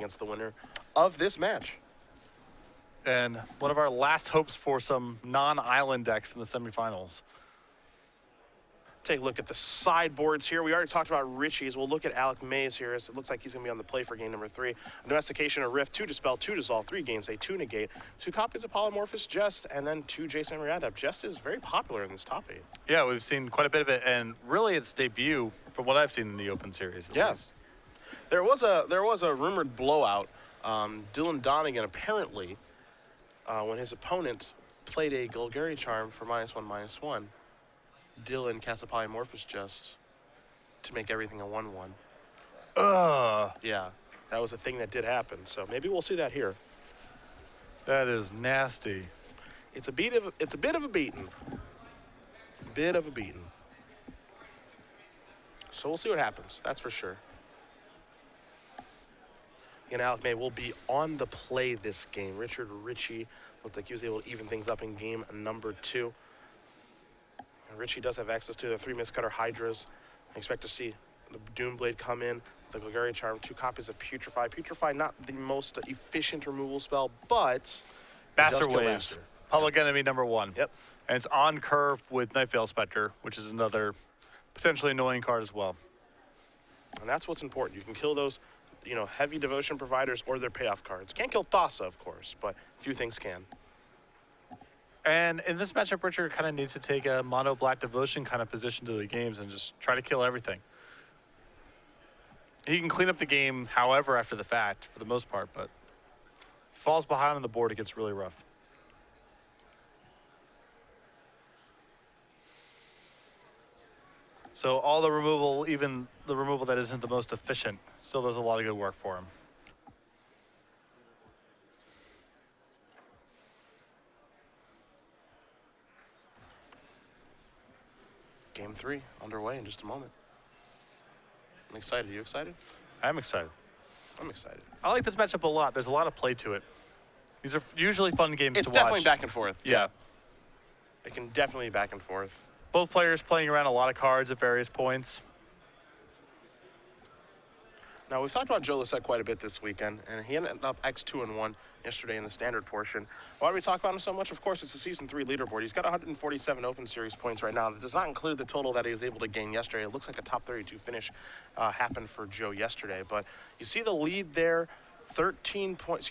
against the winner of this match. And one of our last hopes for some non-island decks in the semifinals. Take a look at the sideboards here. We already talked about Richie's. We'll look at Alec Mays here. As it looks like he's going to be on the play for game number 3. Domestication, a Rift, 2 Dispel, 2 Dissolve, 3 Gainsay, 2 Negate, 2 copies of Polymorphous Jest, and then 2 Jason Memory Adept. Jest is very popular in this top 8. Yeah, we've seen quite a bit of it, and really its debut, from what I've seen in the Open Series. Yes. There was a rumored blowout. Dylan Donegan apparently, when his opponent played a Golgari Charm for -1/-1, Dylan cast a Polymorphous Jest to make everything a 1/1. Yeah, that was a thing that did happen. So maybe we'll see that here. That is nasty. It's a bit of a beating. Bit of a beating. So we'll see what happens. That's for sure. And Alec May will be on the play this game. Richie looked like he was able to even things up in game number 2. And Richie does have access to the 3 Mistcutter Hydras. I expect to see the Doomblade come in, the Golgari Charm, 2 copies of Putrefy. Putrefy, not the most efficient removal spell, but Master Waves. Public Enemy number 1. Yep. And it's on curve with Nightveil Spectre, which is another potentially annoying card as well. And that's what's important. You can kill those, heavy devotion providers or their payoff cards. Can't kill Thassa, of course, but few things can. And in this matchup, Richard kind of needs to take a mono black devotion kind of position to the games and just try to kill everything. He can clean up the game, however, after the fact, for the most part, but falls behind on the board, it gets really rough. So all the removal, even the removal that isn't the most efficient, still does a lot of good work for him. Game 3 underway in just a moment. I'm excited. You excited? I'm excited. I'm excited. I like this matchup a lot. There's a lot of play to it. These are usually fun games to watch. It's definitely back and forth. Yeah. It can definitely be back and forth. Both players playing around a lot of cards at various points. Now, we've talked about Joe Lissette quite a bit this weekend, and he ended up X2-1 yesterday in the standard portion. Why do we talk about him so much? Of course, it's the Season 3 leaderboard. He's got 147 Open Series points right now. That does not include the total that he was able to gain yesterday. It looks like a top 32 finish happened for Joe yesterday. But you see the lead there, 13 points,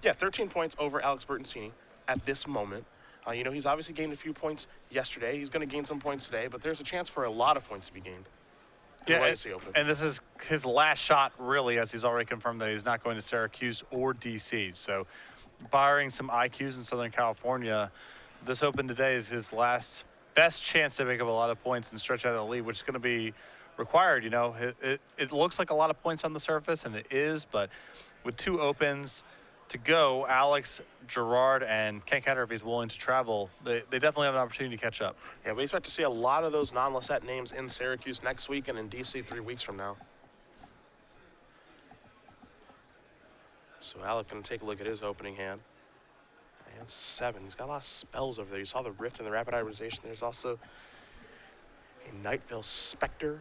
13 points over Alex Bertoncini at this moment. He's obviously gained a few points yesterday. He's going to gain some points today, but there's a chance for a lot of points to be gained. Yeah, and this is his last shot, really, as he's already confirmed that he's not going to Syracuse or DC. So, barring some IQs in Southern California, this Open today is his best chance to make up a lot of points and stretch out the lead, which is going to be required. It looks like a lot of points on the surface, and it is, but with 2 Opens to go, Alex, Gerard, and Ken Ketter, if he's willing to travel, they definitely have an opportunity to catch up. Yeah, we expect to see a lot of those non-Lissette names in Syracuse next week and in DC 3 weeks from now. So Alec going to take a look at his opening hand. And 7. He's got a lot of spells over there. You saw the Rift and the Rapid Hybridization. There's also a Nightveil Spectre.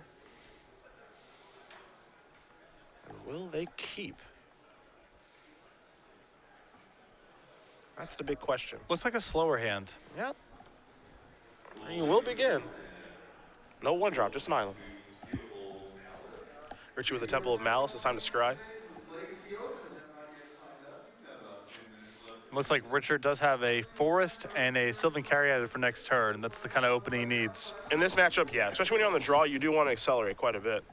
And will they keep? That's the big question. Looks like a slower hand. Yep. He will begin. No 1-drop, just an island. Richie with the Temple of Malice. It's time to scry. Looks like Richard does have a Forest and a Sylvan Caryatid for next turn, and that's the kind of opening he needs. In this matchup, yeah. Especially when you're on the draw, you do want to accelerate quite a bit.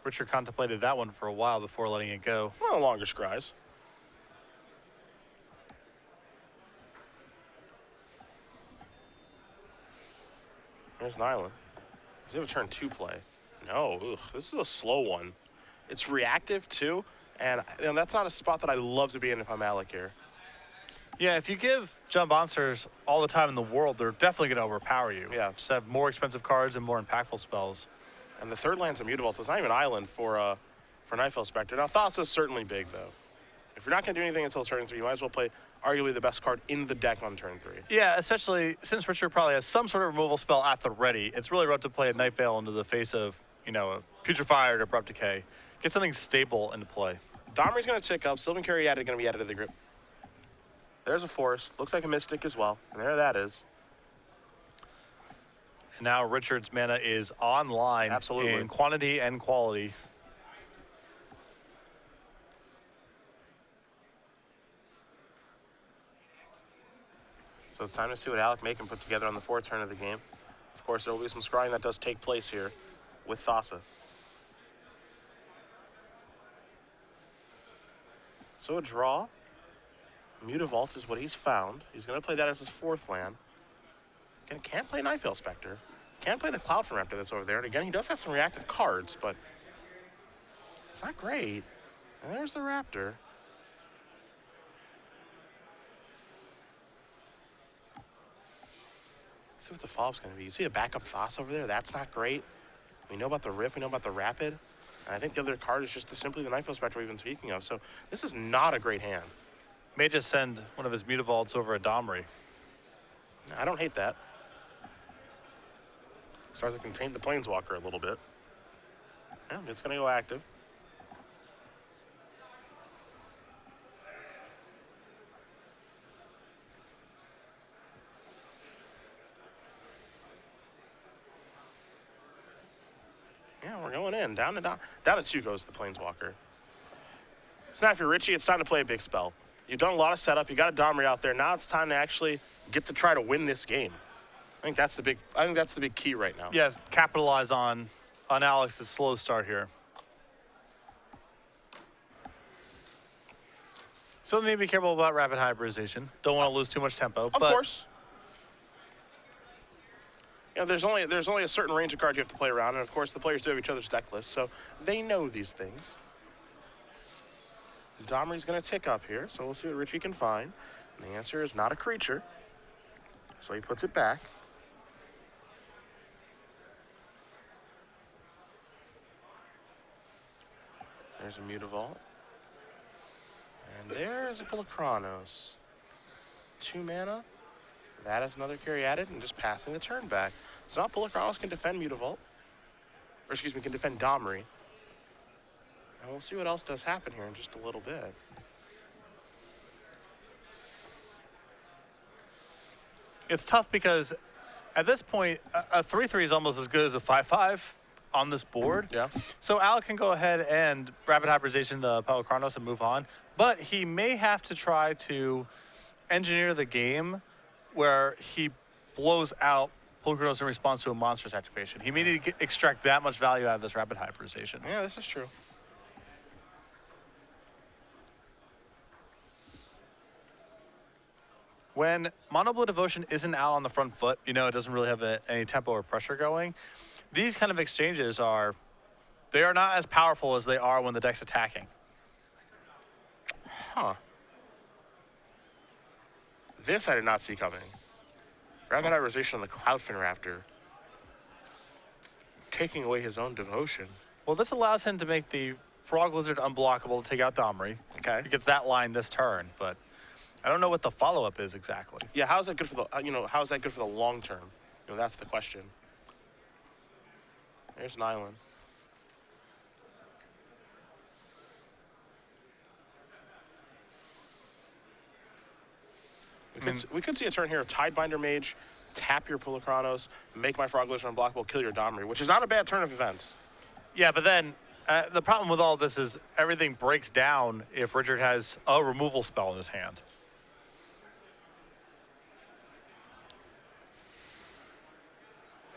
Richard contemplated that one for a while before letting it go. Well, longer scries. There's an island. Does he have a turn 2 play? No. Ugh, this is a slow one. It's reactive too, and that's not a spot that I love to be in if I'm Alec here. Yeah, if you give jump monsters all the time in the world, they're definitely going to overpower you. Yeah. Just have more expensive cards and more impactful spells. And the 3rd land's immutable, so it's not even an island for Nightveil Spectre. Now, Thassa's certainly big, though. If you're not going to do anything until turn 3, you might as well play arguably the best card in the deck on turn 3. Yeah, especially since Richard probably has some sort of removal spell at the ready. It's really rough to play a Night Veil into the face of, a Putrefied or Abrupt Decay. Get something stable into play. Domry's going to tick up. Sylvan Caryatid going to be added to the grip. There's a Forest. Looks like a Mystic as well. And there that is. And now Richard's mana is online. Absolutely. In quantity and quality. So it's time to see what Alec May can put together on the 4th turn of the game. Of course, there will be some scrying that does take place here with Thassa. So a draw. Mutavault is what he's found. He's going to play that as his 4th land. Again, can't play Night Veil Spectre. Can't play the Cloudfin Raptor that's over there. And again, he does have some reactive cards, but it's not great. And there's the Raptor. See what the follow-up's going to be. You see a backup Thassa over there? That's not great. We know about the Rift. We know about the Rapid. And I think the other card is just simply the Night Veil Spectre we've been speaking of. So this is not a great hand. May just send one of his Mutavaults over a Domry. I don't hate that. Starts to contain the Planeswalker a little bit. Yeah, it's going to go active. Yeah, we're going in. Down to 2 goes the Planeswalker. So now if you're Richie, it's time to play a big spell. You've done a lot of setup. You got a Domry out there. Now it's time to actually get to try to win this game. I think that's the big key right now. Yes, capitalize on Alex's slow start here. Still need to be careful about rapid hybridization. Don't want to lose too much tempo. Of course. There's only a certain range of cards you have to play around, and of course the players do have each other's deck lists, so they know these things. Domry's going to tick up here, so we'll see what Richie can find. And the answer is not a creature, so he puts it back. There's a Mutavault. And there's a Pulachronos. 2 mana. That is another Caryatid and just passing the turn back. So now Pulachronos can defend Mutavault. Or excuse me, can defend Domry. And we'll see what else does happen here in just a little bit. It's tough because at this point, a 3/3 is almost as good as a 5/5 on this board. Yeah. So Alec can go ahead and rapid hybridization the Pulachronos and move on. But he may have to try to engineer the game where he blows out Pulachronos in response to a monster's activation. He may need to extract that much value out of this rapid hybridization. Yeah, this is true. When Mono Blue Devotion isn't out on the front foot, it doesn't really have any tempo or pressure going, these kind of exchanges they are not as powerful as they are when the deck's attacking. Huh. This I did not see coming. Rapid hybridization on the Cloudfin Raptor. Taking away his own devotion. Well, this allows him to make the Frog Lizard unblockable to take out Domry. Okay. He gets that line this turn, but I don't know what the follow-up is exactly. Yeah, how is that good for the how is that good for the long term? That's the question. There's an island. We could see a turn here, Tidebinder Mage, tap your Pulachronos, make my Frog Lizard unblockable, kill your Domry, which is not a bad turn of events. Yeah, but then the problem with all this is everything breaks down if Richard has a removal spell in his hand.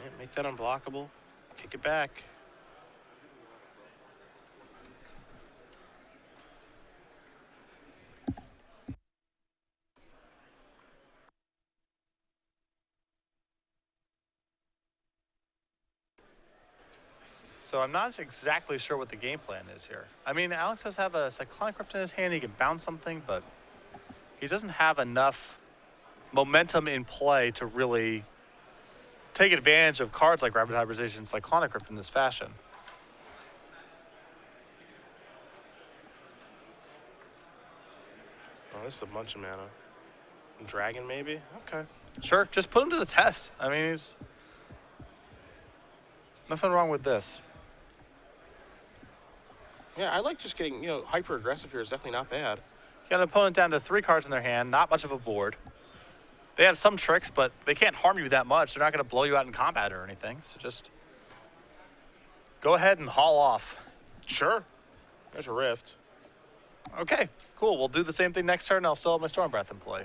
Yeah, make that unblockable, kick it back. So I'm not exactly sure what the game plan is here. I mean, Alex does have a Cyclonic Rift in his hand. He can bounce something, but he doesn't have enough momentum in play to really take advantage of cards like Rapid Hybridization and Cyclonic Rift in this fashion. Oh, this is a bunch of mana. Dragon, maybe? Okay. Sure, just put him to the test. I mean, he's nothing wrong with this. Yeah, I like just getting, hyper aggressive here is definitely not bad. Got an opponent down to 3 cards in their hand, not much of a board. They have some tricks, but they can't harm you that much. They're not going to blow you out in combat or anything. So just go ahead and haul off. Sure. There's a Rift. Okay, cool. We'll do the same thing next turn. I'll still have my Storm Breath in play.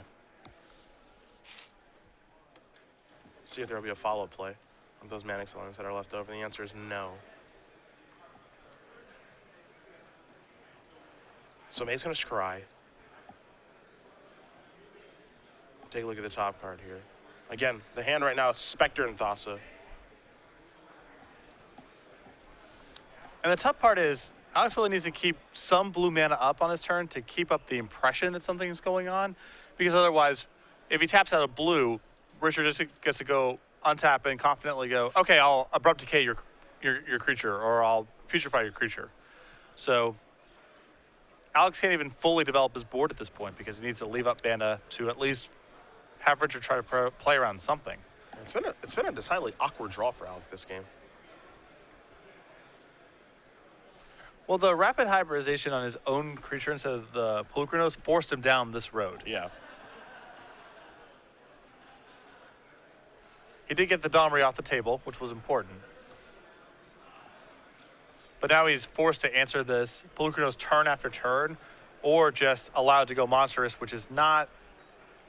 See if there will be a follow-up play of those Manic Summons that are left over. And the answer is no. So May's going to scry. Take a look at the top card here. Again, the hand right now is Spectre and Thassa. And the tough part is, Alex really needs to keep some blue mana up on his turn to keep up the impression that something's going on. Because otherwise, if he taps out a blue, Richard just gets to go untap and confidently go, okay, I'll Abrupt Decay your creature, or I'll Putrefy your creature. So Alex can't even fully develop his board at this point because he needs to leave up mana to at least have Richard try to play around something. It's been a decidedly awkward draw for Alec this game. Well, the rapid hybridization on his own creature instead of the Polukranos forced him down this road. Yeah. He did get the Domri off the table, which was important. But now he's forced to answer this Polukranos turn after turn, or just allowed to go monstrous, which is not,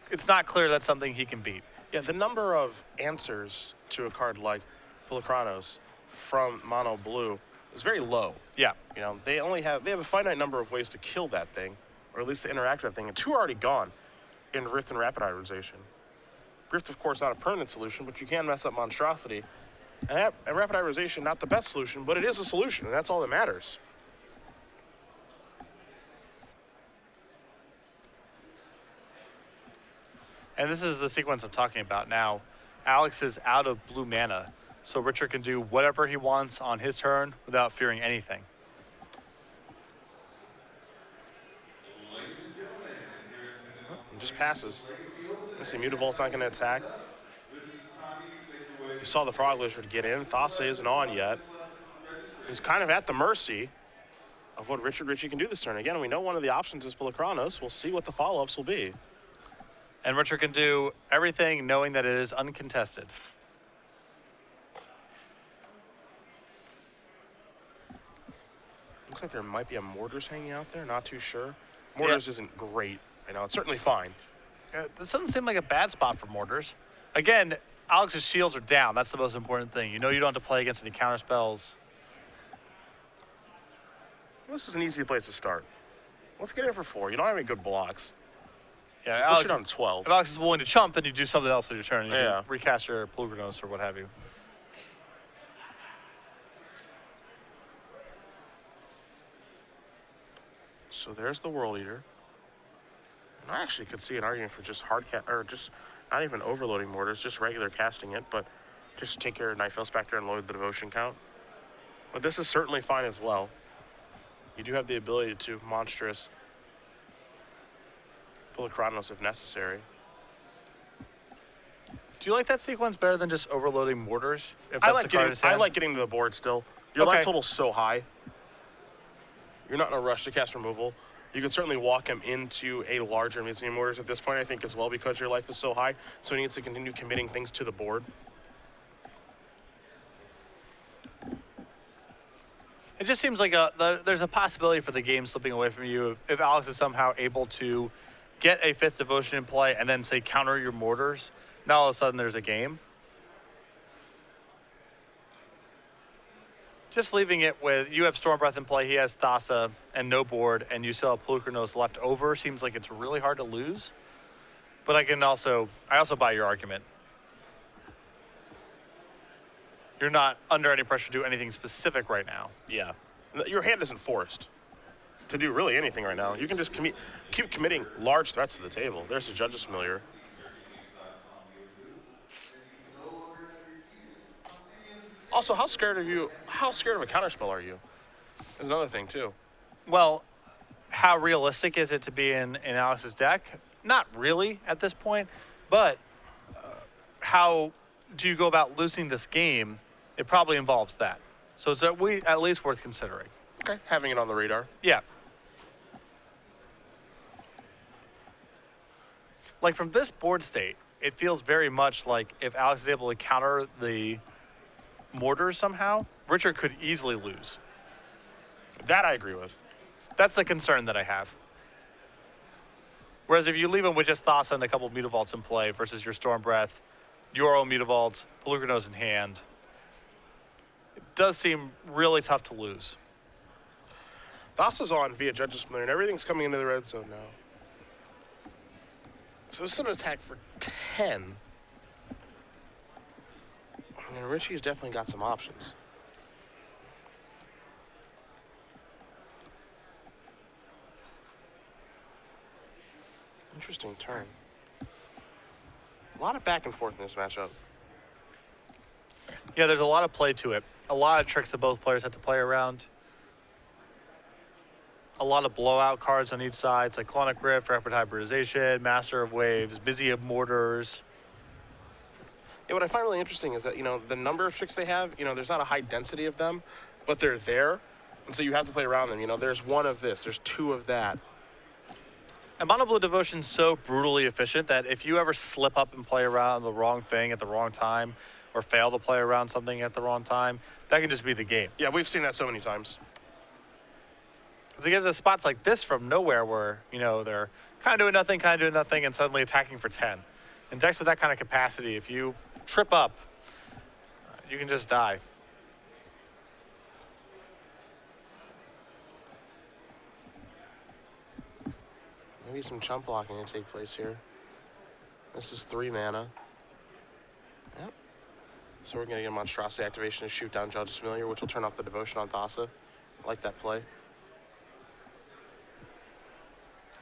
it's not clear that's something he can beat. Yeah, the number of answers to a card like Polukranos from mono blue is very low. Yeah. They have a finite number of ways to kill that thing, or at least to interact with that thing, and 2 are already gone in Rift and Rapid Hybridization. Rift, of course, not a permanent solution, but you can mess up Monstrosity. And Rapid Hybridization, not the best solution, but it is a solution, and that's all that matters. And this is the sequence I'm talking about now. Alex is out of blue mana, so Richard can do whatever he wants on his turn without fearing anything. It just passes. You see Mutavolt's not going to attack. You saw the Frog Lizard get in. Thassa isn't on yet. He's kind of at the mercy of what Richie can do this turn. Again, we know one of the options is Polukranos. We'll see what the follow-ups will be. And Richard can do everything knowing that it is uncontested. Looks like there might be a Mortars hanging out there. Not too sure. Mortars isn't great. It's certainly fine. This doesn't seem like a bad spot for Mortars. Again, Alex's shields are down. That's the most important thing. You don't have to play against any counter spells. This is an easy place to start. Let's get in for 4. You don't have any good blocks. Yeah, Alex on 12. If Alex is willing to chump, then you do something else on your turn. You can recast your Polukranos or what have you. So there's the World Eater. And I actually could see an argument for just or just not even overloading Mortars, just regular casting it, but just take care of Nightfell Spectre and load the Devotion count. But this is certainly fine as well. You do have the ability to monstrous Polukranos if necessary. Do you like that sequence better than just overloading Mortars? If I that's like getting to the board still. Your life total's so high. You're not in a rush to cast removal. You can certainly walk him into a larger Museum Mortars at this point, I think, as well, because your life is so high. So he needs to continue committing things to the board. It just seems like there's a possibility for the game slipping away from you if Alex is somehow able to get a 5th Devotion in play and then, say, counter your Mortars. Now all of a sudden there's a game. Just leaving it with, you have Storm Breath in play, he has Thassa and no board, and you still have Polukranos left over. Seems like it's really hard to lose. But I also buy your argument. You're not under any pressure to do anything specific right now. Yeah. Your hand isn't forced to do really anything right now. You can just keep committing large threats to the table. There's the Judge's Familiar. Also, how scared of a counterspell are you? There's another thing, too. Well, how realistic is it to be in Alex's deck? Not really at this point, but how do you go about losing this game? It probably involves that. So it's at least worth considering. Okay, having it on the radar. Yeah. Like from this board state, it feels very much like if Alex is able to counter the mortars somehow, Richard could easily lose. That I agree with. That's the concern that I have. Whereas if you leave him with just Thassa and a couple of Mutavaults in play versus your Storm Breath, your own Mutavaults, Pelucranos in hand, it does seem really tough to lose. Thassa's on via Judge's Familiar, and everything's coming into the red zone now. So this is an attack for 10. And Richie's definitely got some options. Interesting turn. A lot of back and forth in this matchup. Yeah, there's a lot of play to it. A lot of tricks that both players have to play around. A lot of blowout cards on each side. Cyclonic Rift, Rapid Hybridization, Master of Waves, Busy of Mortars. Yeah, what I find really interesting is that, the number of tricks they have, there's not a high density of them, but they're there. And so you have to play around them. There's one of this, there's two of that. And Mono Blue Devotion's so brutally efficient that if you ever slip up and play around the wrong thing at the wrong time, or fail to play around something at the wrong time, that can just be the game. Yeah, we've seen that so many times. Because you get to spots like this from nowhere where, they're kind of doing nothing, and suddenly attacking for 10. And decks with that kind of capacity, if you trip up, you can just die. Maybe some chump blocking to take place here. This is 3 mana. Yep. So we're going to get a Monstrosity activation to shoot down Judge's Familiar, which will turn off the Devotion on Thassa. I like that play.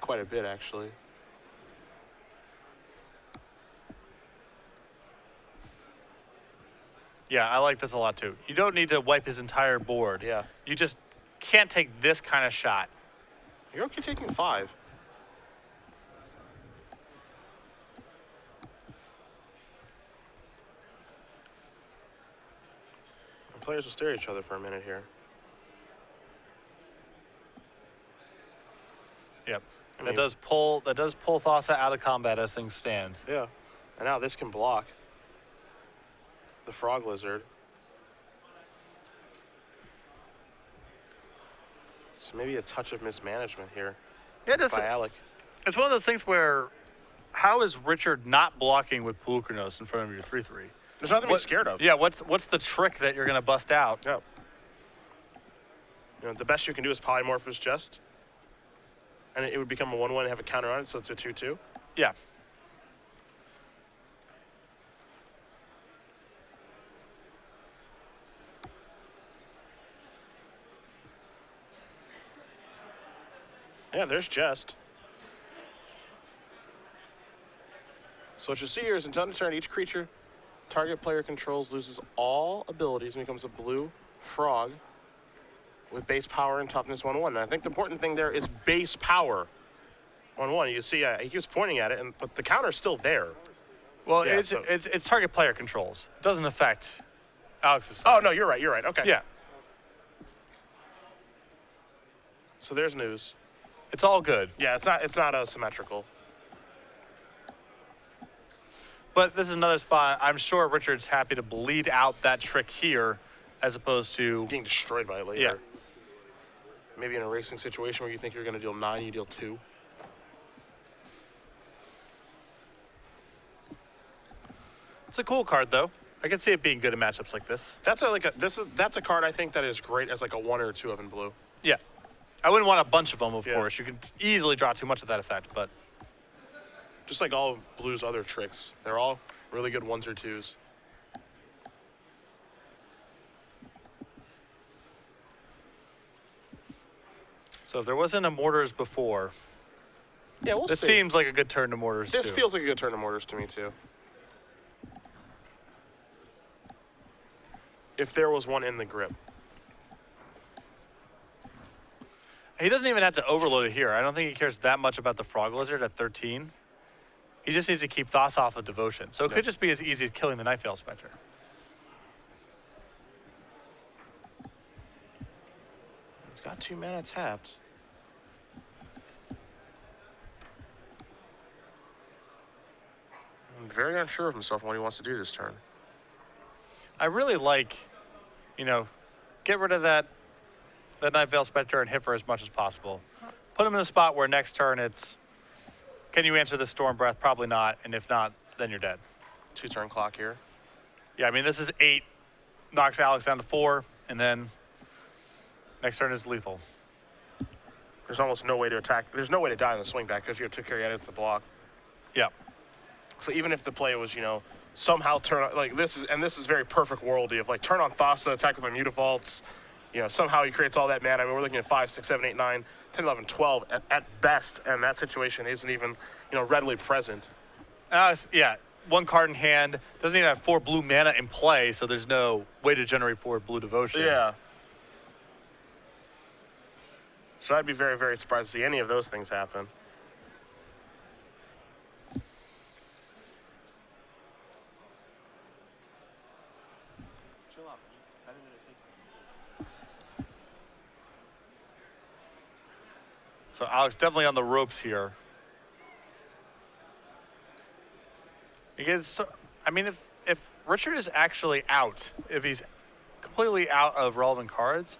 Quite a bit, actually. Yeah, I like this a lot, too. You don't need to wipe his entire board. Yeah. You just can't take this kind of shot. You're okay taking 5. The players will stare at each other for a minute here. Yep. And that does pull Thassa out of combat as things stand. Yeah. And now this can block the Frog Lizard. So maybe a touch of mismanagement here by Alec. It's one of those things where, how is Richard not blocking with Pelucranos in front of your 3/3? There's nothing to be scared of. Yeah, what's the trick that you're going to bust out? Yeah. The best you can do is Polymorphous Jest. And it would become a 1/1 and have a counter on it, so it's a 2/2. Yeah. Yeah, there's Jest. So what you see here is until end of turn, each creature target player controls loses all abilities and becomes a blue frog with base power and toughness 1/1. And I think the important thing there is base power 1/1. You see, he keeps pointing at it, but the counter's still there. Well, yeah, it's target player controls. It doesn't affect Alex's side. Oh, no, you're right. Okay. Yeah. So there's news. It's all good. Yeah, it's not asymmetrical. But this is another spot. I'm sure Richard's happy to bleed out that trick here as opposed to getting destroyed by it later. Yeah. Maybe in a racing situation where you think you're going to deal 9, you deal 2. It's a cool card, though. I can see it being good in matchups like this. That's a card I think that is great as like a 1 or 2 of in blue. Yeah. I wouldn't want a bunch of them, of course. You can easily draw too much of that effect, but just like all of blue's other tricks, they're all really good 1s or 2s. So if there wasn't a Mortars before, yeah, we'll this see. seems like a good turn to Mortars, This too. feels like a good turn to Mortars to me, too. If there was one in the grip. He doesn't even have to overload it here. I don't think he cares that much about the Frog Lizard at 13. He just needs to keep Thos off of Devotion. So it could just be as easy as killing the Night Veil Spectre. He's got 2 mana tapped. I'm very unsure of himself on what he wants to do this turn. I really like, you know, get rid of that Night Veil Spectre and hit for as much as possible. Put him in a spot where next turn it's, can you answer the Storm Breath? Probably not. And if not, then you're dead. 2-turn clock here. Yeah, I mean, this is 8, knocks Alex down to 4, and then next turn is lethal. There's almost no way to attack. There's no way to die in the swing back because you have 2 carry edits to block. Yeah. So even if the play was, you know, somehow turn, like this is very perfect worldy of like turn on Thassa, attack with my Mutavaults, you know, somehow he creates all that mana. I mean, we're looking at 5, 6, 7, 8, 9, 10, 11, 12 at best, and that situation isn't even, you know, readily present. Yeah, 1 card in hand, doesn't even have 4 blue mana in play, so there's no way to generate 4 blue Devotion. Yeah. So I'd be very, very surprised to see any of those things happen. So Alex definitely on the ropes here. Because, I mean, if Richard is actually out, if he's completely out of relevant cards,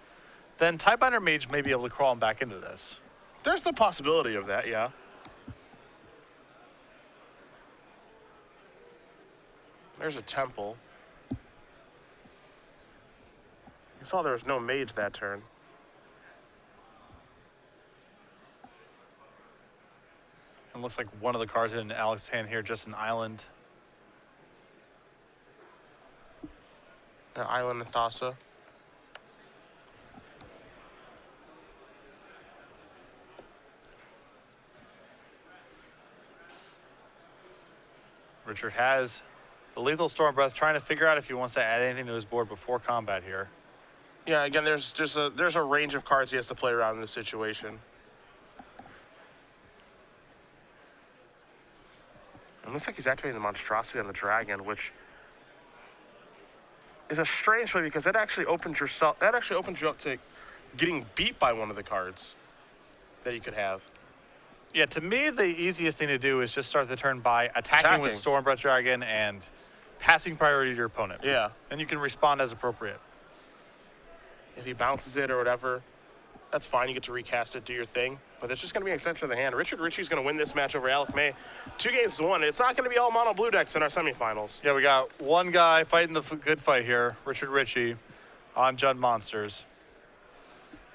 then Tidebinder Mage may be able to crawl him back into this. There's the possibility of that, yeah. There's a Temple. You saw there was no Mage that turn. It looks like one of the cards in Alex's hand here, just an island. An island and Thassa. Richard has the Lethal Storm Breath, trying to figure out if he wants to add anything to his board before combat here. Yeah, again, there's a range of cards he has to play around in this situation. It looks like he's activating the Monstrosity on the Dragon, which is a strange way because that actually opens you up to getting beat by one of the cards that he could have. Yeah, to me, the easiest thing to do is just start the turn by attacking with Storm Breath Dragon and passing priority to your opponent. Yeah. And you can respond as appropriate. If he bounces it or whatever, that's fine. You get to recast it, do your thing. But it's just going to be an extension of the hand. Richie's going to win this match over Alec May. 2 games to 1. It's not going to be all mono blue decks in our semifinals. Yeah, we got one guy fighting the good fight here, Richie, on Judd Monsters.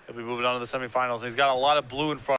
He'll be moving on to the semifinals. He's got a lot of blue in front.